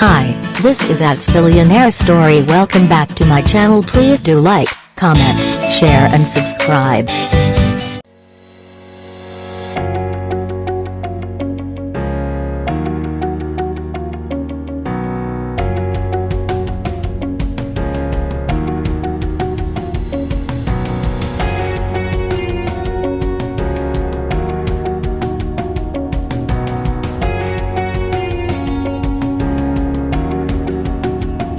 Hi, this is Billionaire Story. Welcome back to my channel. Please do like, comment, share and subscribe.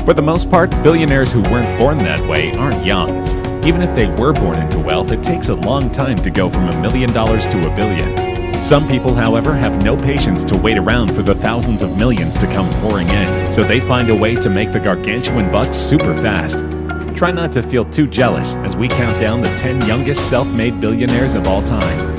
For the most part, billionaires who weren't born that way aren't young. Even if they were born into wealth, it takes a long time to go from $1 million to $1 billion. Some people, however, have no patience to wait around for the thousands of millions to come pouring in, so they find a way to make the gargantuan bucks super fast. Try not to feel too jealous as we count down the 10 youngest self-made billionaires of all time.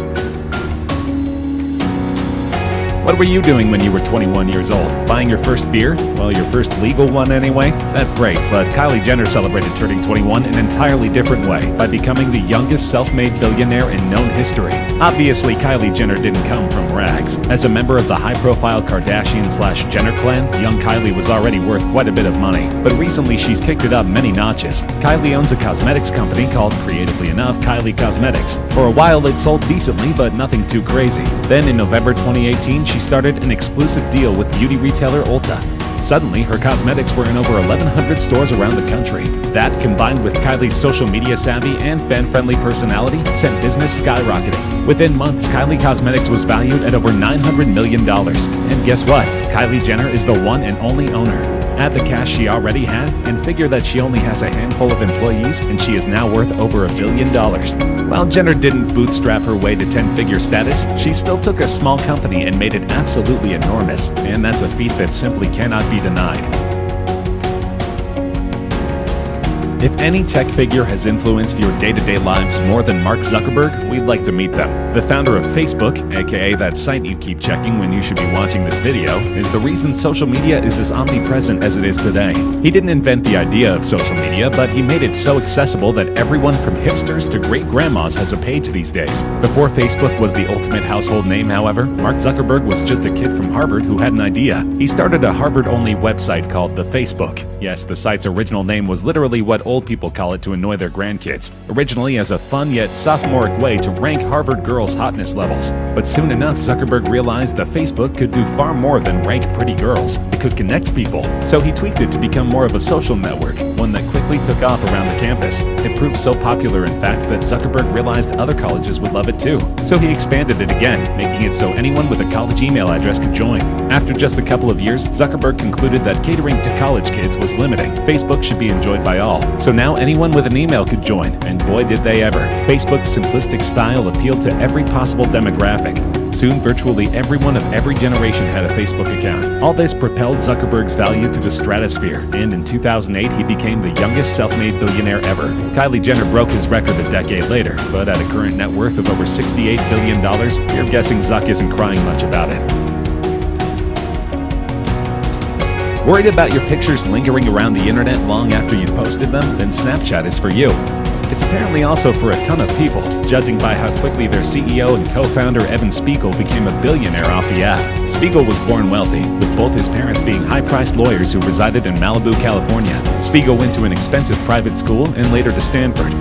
What were you doing when you were 21 years old? Buying your first beer? Well, your first legal one anyway? That's great, but Kylie Jenner celebrated turning 21 an entirely different way by becoming the youngest self-made billionaire in known history. Obviously, Kylie Jenner didn't come from rags. As a member of the high-profile Kardashian/Jenner clan, young Kylie was already worth quite a bit of money, but recently she's kicked it up many notches. Kylie owns a cosmetics company called, creatively enough, Kylie Cosmetics. For a while, it sold decently, but nothing too crazy. Then in November 2018, she started an exclusive deal with beauty retailer Ulta. Suddenly, her cosmetics were in over 1,100 stores around the country. That, combined with Kylie's social media savvy and fan-friendly personality, sent business skyrocketing. Within months, Kylie Cosmetics was valued at over $900 million. And guess what? Kylie Jenner is the one and only owner. Add the cash she already had, and figure that she only has a handful of employees, and she is now worth over $1 billion. While Jenner didn't bootstrap her way to 10-figure status, she still took a small company and made it absolutely enormous, and that's a feat that simply cannot be denied. If any tech figure has influenced your day-to-day lives more than Mark Zuckerberg, we'd like to meet them. The founder of Facebook, aka that site you keep checking when you should be watching this video, is the reason social media is as omnipresent as it is today. He didn't invent the idea of social media, but he made it so accessible that everyone from hipsters to great-grandmas has a page these days. Before Facebook was the ultimate household name, however, Mark Zuckerberg was just a kid from Harvard who had an idea. He started a Harvard-only website called The Facebook. Yes, the site's original name was literally what old people call it to annoy their grandkids, originally as a fun yet sophomoric way to rank Harvard girls' hotness levels. But soon enough, Zuckerberg realized that Facebook could do far more than rank pretty girls. It could connect people. So he tweaked it to become more of a social network, one that quickly took off around the campus. It proved so popular, in fact, that Zuckerberg realized other colleges would love it too. So he expanded it again, making it so anyone with a college email address could join. After just a couple of years, Zuckerberg concluded that catering to college kids was limiting. Facebook should be enjoyed by all. So now anyone with an email could join, and boy did they ever. Facebook's simplistic style appealed to every possible demographic. Soon, virtually everyone of every generation had a Facebook account. All this propelled Zuckerberg's value to the stratosphere, and in 2008 he became the youngest self-made billionaire ever. Kylie Jenner broke his record a decade later, but at a current net worth of over $68 billion, you're guessing Zuck isn't crying much about it. Worried about your pictures lingering around the internet long after you posted them? Then Snapchat is for you. It's apparently also for a ton of people, judging by how quickly their CEO and co-founder Evan Spiegel became a billionaire off the app. Spiegel was born wealthy, with both his parents being high-priced lawyers who resided in Malibu, California. Spiegel went to an expensive private school and later to Stanford.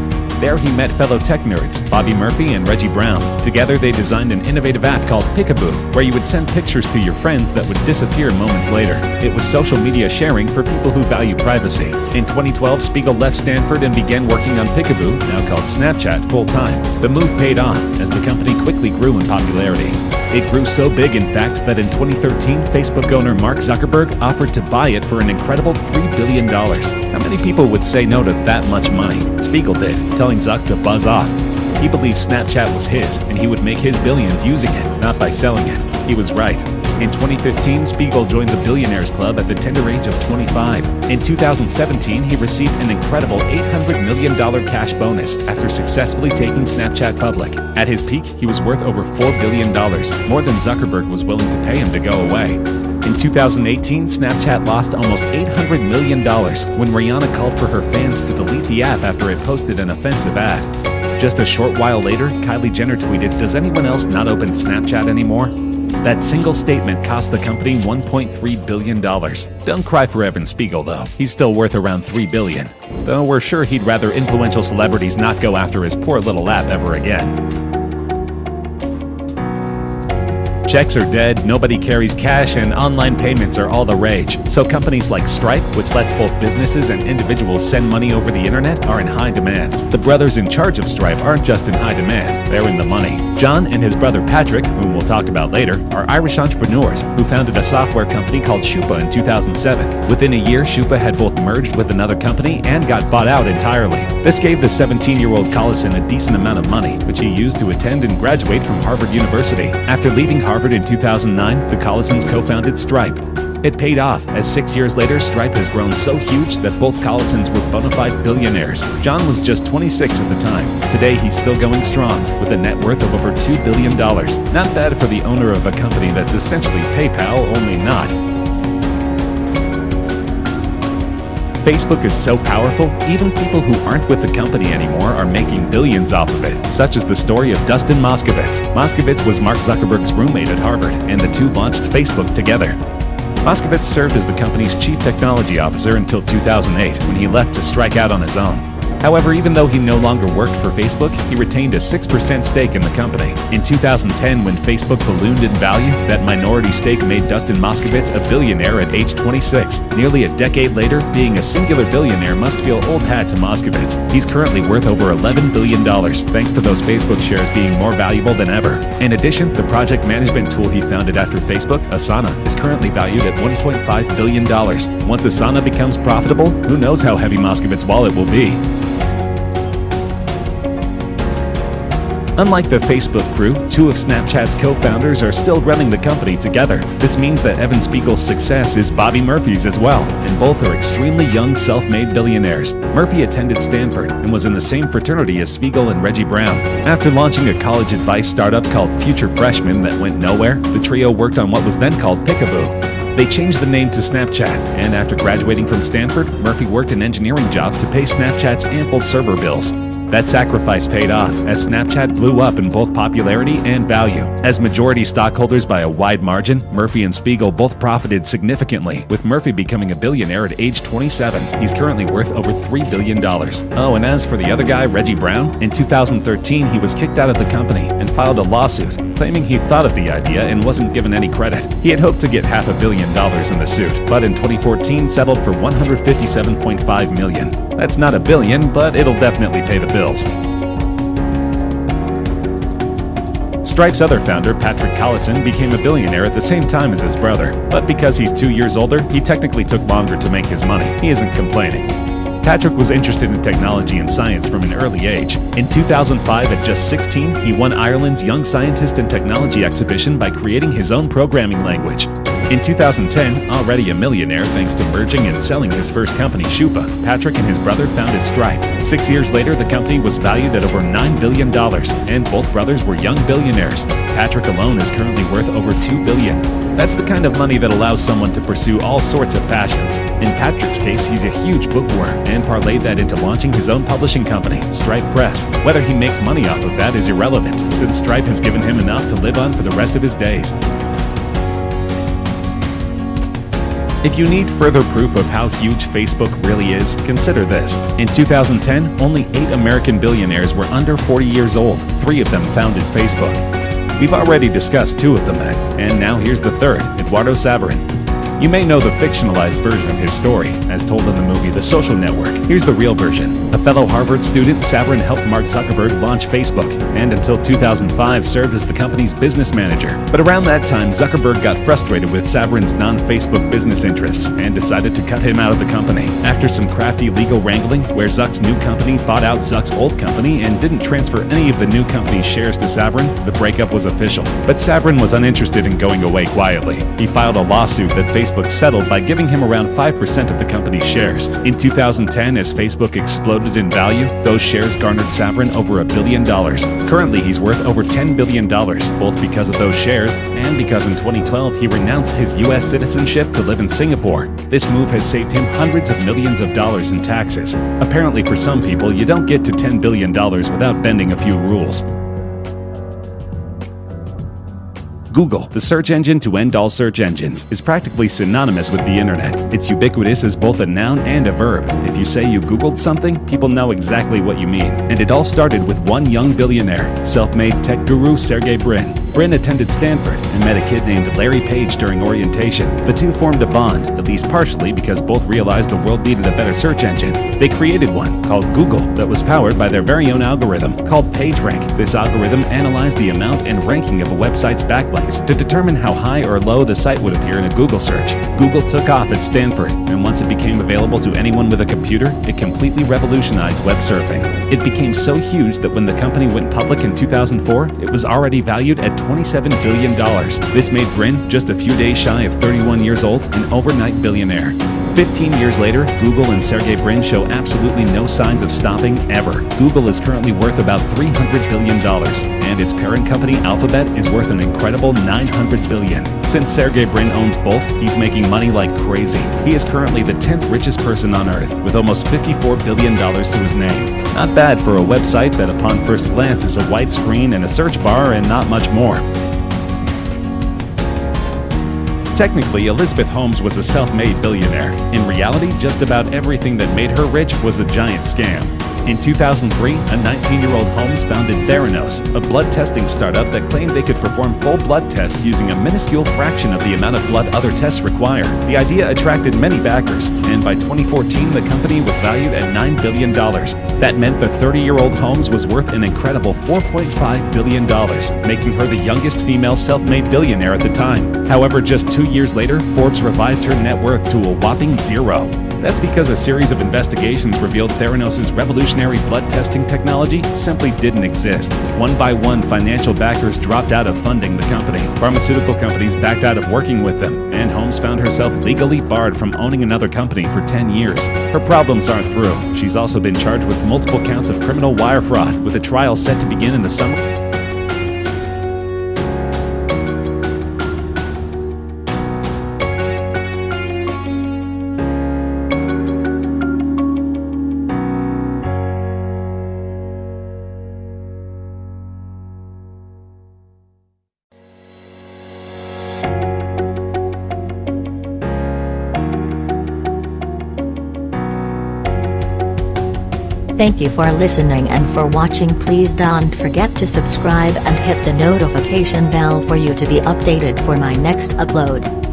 There he met fellow tech nerds, Bobby Murphy and Reggie Brown. Together they designed an innovative app called Peekaboo, where you would send pictures to your friends that would disappear moments later. It was social media sharing for people who value privacy. In 2012, Spiegel left Stanford and began working on Peekaboo, now called Snapchat, full-time. The move paid off, as the company quickly grew in popularity. It grew so big, in fact, that in 2013, Facebook owner Mark Zuckerberg offered to buy it for an incredible $3 billion. How many people would say no to that much money? Spiegel did, telling Zuck to buzz off. He believed Snapchat was his, and he would make his billions using it, not by selling it. He was right. In 2015, Spiegel joined the Billionaires Club at the tender age of 25. In 2017, he received an incredible $800 million cash bonus after successfully taking Snapchat public. At his peak, he was worth over $4 billion, more than Zuckerberg was willing to pay him to go away. In 2018, Snapchat lost almost $800 million when Rihanna called for her fans to delete the app after it posted an offensive ad. Just a short while later, Kylie Jenner tweeted, "Does anyone else not open Snapchat anymore?" That single statement cost the company $1.3 billion. Don't cry for Evan Spiegel, though. He's still worth around $3 billion. Though we're sure he'd rather influential celebrities not go after his poor little app ever again. Checks are dead, nobody carries cash, and online payments are all the rage. So companies like Stripe, which lets both businesses and individuals send money over the internet, are in high demand. The brothers in charge of Stripe aren't just in high demand, they're in the money. John and his brother Patrick, whom we'll talk about later, are Irish entrepreneurs who founded a software company called Shupa in 2007. Within a year, Shupa had both merged with another company and got bought out entirely. This gave the 17-year-old Collison a decent amount of money, which he used to attend and graduate from Harvard University. After leaving Harvard in 2009, the Collisons co-founded Stripe. It paid off, as 6 years later, Stripe has grown so huge that both Collisons were bona fide billionaires. John was just 26 at the time. Today, he's still going strong, with a net worth of over $2 billion. Not bad for the owner of a company that's essentially PayPal, only not. Facebook is so powerful, even people who aren't with the company anymore are making billions off of it, such as the story of Dustin Moskovitz. Moskovitz was Mark Zuckerberg's roommate at Harvard, and the two launched Facebook together. Moskovitz served as the company's chief technology officer until 2008, when he left to strike out on his own. However, even though he no longer worked for Facebook, he retained a 6% stake in the company. In 2010, when Facebook ballooned in value, that minority stake made Dustin Moskovitz a billionaire at age 26. Nearly a decade later, being a singular billionaire must feel old hat to Moskovitz. He's currently worth over $11 billion, thanks to those Facebook shares being more valuable than ever. In addition, the project management tool he founded after Facebook, Asana, is currently valued at $1.5 billion. Once Asana becomes profitable, who knows how heavy Moskovitz's wallet will be. Unlike the Facebook crew, two of Snapchat's co-founders are still running the company together. This means that Evan Spiegel's success is Bobby Murphy's as well, and both are extremely young, self-made billionaires. Murphy attended Stanford and was in the same fraternity as Spiegel and Reggie Brown. After launching a college advice startup called Future Freshman that went nowhere, the trio worked on what was then called Pickaboo. They changed the name to Snapchat, and after graduating from Stanford, Murphy worked an engineering job to pay Snapchat's ample server bills. That sacrifice paid off, as Snapchat blew up in both popularity and value. As majority stockholders by a wide margin, Murphy and Spiegel both profited significantly, with Murphy becoming a billionaire at age 27. He's currently worth over $3 billion. Oh, and as for the other guy, Reggie Brown, in 2013 he was kicked out of the company and filed a lawsuit, claiming he thought of the idea and wasn't given any credit. He had hoped to get $500 million in the suit, but in 2014 settled for $157.5 million. That's not $1 billion, but it'll definitely pay the bills. Stripe's other founder, Patrick Collison, became a billionaire at the same time as his brother, but because he's 2 years older, he technically took longer to make his money. He isn't complaining. Patrick was interested in technology and science from an early age. In 2005, at just 16, he won Ireland's Young Scientist and Technology exhibition by creating his own programming language. In 2010, already a millionaire thanks to merging and selling his first company, Shupa, Patrick and his brother founded Stripe. 6 years later, the company was valued at over $9 billion, and both brothers were young billionaires. Patrick alone is currently worth over $2 billion. That's the kind of money that allows someone to pursue all sorts of passions. In Patrick's case, he's a huge bookworm and parlayed that into launching his own publishing company, Stripe Press. Whether he makes money off of that is irrelevant, since Stripe has given him enough to live on for the rest of his days. If you need further proof of how huge Facebook really is, consider this. In 2010, only 8 American billionaires were under 40 years old. 3 of them founded Facebook. We've already discussed 2 of them, and now here's the third, Eduardo Saverin. You may know the fictionalized version of his story, as told in the movie The Social Network. Here's the real version. A fellow Harvard student, Saverin helped Mark Zuckerberg launch Facebook, and until 2005 served as the company's business manager. But around that time, Zuckerberg got frustrated with Saverin's non-Facebook business interests and decided to cut him out of the company. After some crafty legal wrangling, where Zuck's new company bought out Zuck's old company and didn't transfer any of the new company's shares to Saverin, the breakup was official. But Saverin was uninterested in going away quietly. He filed a lawsuit that Facebook settled by giving him around 5% of the company's shares. In 2010, as Facebook exploded in value, those shares garnered Saverin over $1 billion. Currently, he's worth over $10 billion, both because of those shares and because in 2012 he renounced his U.S. citizenship to live in Singapore. This move has saved him hundreds of millions of dollars in taxes. Apparently, for some people, you don't get to $10 billion without bending a few rules. Google, the search engine to end all search engines, is practically synonymous with the internet. It's ubiquitous as both a noun and a verb. If you say you Googled something, people know exactly what you mean. And it all started with one young billionaire, self-made tech guru Sergey Brin. Brin attended Stanford and met a kid named Larry Page during orientation. The two formed a bond, at least partially because both realized the world needed a better search engine. They created one called Google that was powered by their very own algorithm called PageRank. This algorithm analyzed the amount and ranking of a website's backlinks to determine how high or low the site would appear in a Google search. Google took off at Stanford, and once it became available to anyone with a computer, it completely revolutionized web surfing. It became so huge that when the company went public in 2004, it was already valued at $27 billion. This made Brin, just a few days shy of 31 years old, an overnight billionaire. 15 years later, Google and Sergey Brin show absolutely no signs of stopping ever. Google is currently worth about $300 billion, and its parent company Alphabet is worth an incredible $900 billion. Since Sergey Brin owns both, he's making money like crazy. He is currently the 10th richest person on Earth, with almost $54 billion to his name. Not bad for a website that upon first glance is a white screen and a search bar and not much more. Technically, Elizabeth Holmes was a self-made billionaire. In reality, just about everything that made her rich was a giant scam. In 2003, a 19-year-old Holmes founded Theranos, a blood testing startup that claimed they could perform full blood tests using a minuscule fraction of the amount of blood other tests require. The idea attracted many backers, and by 2014, the company was valued at $9 billion. That meant the 30-year-old Holmes was worth an incredible $4.5 billion, making her the youngest female self-made billionaire at the time. However, just 2 years later, Forbes revised her net worth to a whopping zero. That's because a series of investigations revealed Theranos' revolutionary blood testing technology simply didn't exist. One by one, financial backers dropped out of funding the company. Pharmaceutical companies backed out of working with them, and Holmes found herself legally barred from owning another company for 10 years. Her problems aren't through. She's also been charged with multiple counts of criminal wire fraud, with a trial set to begin in the summer. Thank you for listening and for watching. Please don't forget to subscribe and hit the notification bell for you to be updated for my next upload.